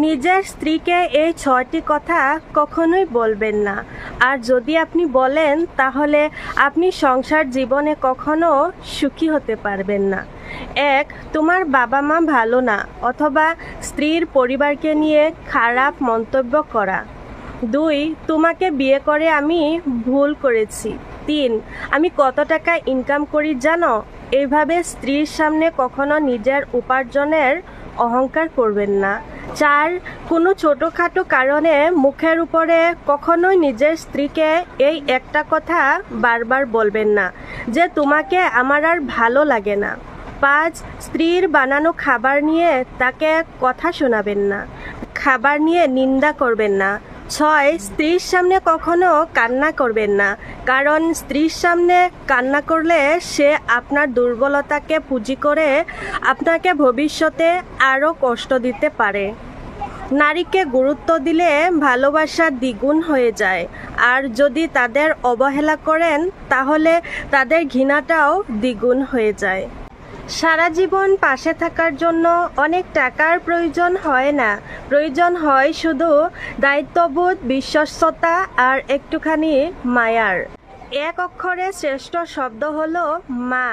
নিজের স্ত্রীকে এই ৬টি কথা কখনোই বলবেন না। আর যদি আপনি বলেন তাহলে আপনি সংসার জীবনে কখনো সুখী হতে পারবেন না। ১. তোমার বাবা মা ভালো না অথবা স্ত্রীর পরিবারকে নিয়ে খারাপ মন্তব্য করা। ২. তোমাকে বিয়ে করে আমি ভুল করেছি। ৩. আমি কত টাকা ইনকাম করি জানো? এইভাবে স্ত্রীর সামনে কখনো নিজের উপার্জনের অহংকার করবেন না। ৪. কোনো ছোটোখাটো কারণে মুখের উপরে কখনোই নিজের স্ত্রীকে এই একটা কথা বারবার বলবেন না যে তোমাকে আমার আর ভালো লাগে না। ৫. স্ত্রীর বানানো খাবার নিয়ে তাকে কথা শোনাবেন না, খাবার নিয়ে নিন্দা করবেন না। ৬. স্ত্রীর সামনে কখনো কান্না করবেন না, কারণ স্ত্রীর সামনে কান্না করলে সে আপনার দুর্বলতাকে পুঁজি করে আপনাকে ভবিষ্যতে আরও কষ্ট দিতে পারে। নারীকে গুরুত্ব দিলে ভালোবাসা দ্বিগুণ হয়ে যায়, আর যদি তাদের অবহেলা করেন তাহলে তাদের ঘৃণাটাও দ্বিগুণ হয়ে যায়। সারা জীবন পাশে থাকার জন্য অনেক টাকার প্রয়োজন হয় না, প্রয়োজন হয় শুধু দায়িত্ববোধ, বিশ্বস্ততা আর একটুখানি মায়ার। ১ অক্ষরে শ্রেষ্ঠ শব্দ হলো মা,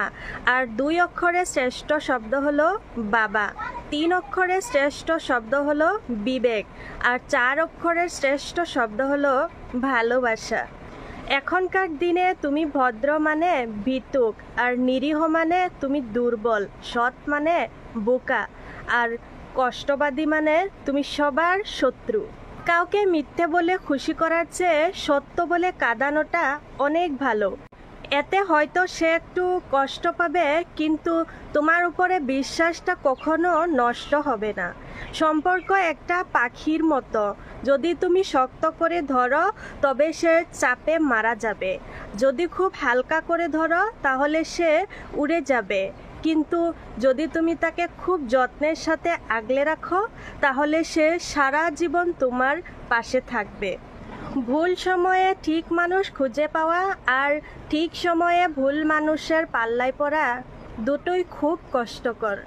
আর ২ অক্ষরে শ্রেষ্ঠ শব্দ হলো বাবা। ৩ অক্ষরের শ্রেষ্ঠ শব্দ হলো বিবেক, আর ৪ অক্ষরের শ্রেষ্ঠ শব্দ হলো ভালোবাসা। এখনকার দিনে তুমি ভদ্র মানে ভিতুক, আর নিরীহ মানে তুমি দুর্বল, সৎ মানে বোকা, আর কষ্টবাদী মানে তুমি সবার শত্রু। কাউকে মিথ্যে বলে খুশি করার চেয়ে সত্য বলে কাঁদানোটা অনেক ভালো। এতে হয়তো সে একটু কষ্ট পাবে, কিন্তু তোমার উপরে বিশ্বাসটা কখনো নষ্ট হবে না। সম্পর্ক একটা পাখির মতো, যদি তুমি শক্ত করে ধরো তবে সে চাপে মারা যাবে, যদি খুব হালকা করে ধরো তাহলে সে উড়ে যাবে, কিন্তু যদি তুমি তাকে খুব যত্নের সাথে আগলে রাখো তাহলে সে সারা জীবন তোমার পাশে থাকবে। ভুল সময়ে ঠিক মানুষ খুঁজে পাওয়া আর ঠিক সময়ে ভুল মানুষের পাল্লায় পড়া দুটোই খুব কষ্টকর।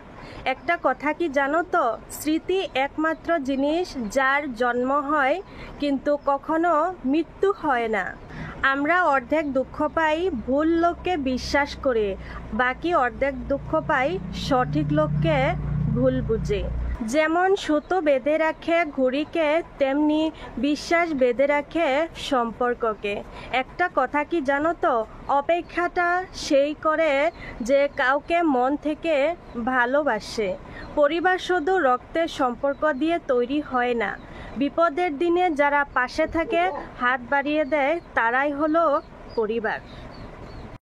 একটা কথা কি জানো তো, স্মৃতি একমাত্র জিনিস যার জন্ম হয় কিন্তু কখনো মৃত্যু হয় না। আমরা অর্ধেক দুঃখ পাই ভুল লোককে বিশ্বাস করে, বাকি অর্ধেক দুঃখ পাই সঠিক লোককে ভুল বুঝে। যেমন সুতো বেঁধে রাখে ঘড়িকে, তেমনি বিশ্বাস বেঁধে রাখে সম্পর্ককে। একটা কথা কি জানো তো, অপেক্ষাটা সেই করে যে কাউকে মন থেকে ভালোবাসে। পরিবার শুধু রক্তের সম্পর্ক দিয়ে তৈরি হয় না, বিপদের দিনে যারা পাশে থাকে, হাত বাড়িয়ে দেয়, তারাই হলো পরিবার।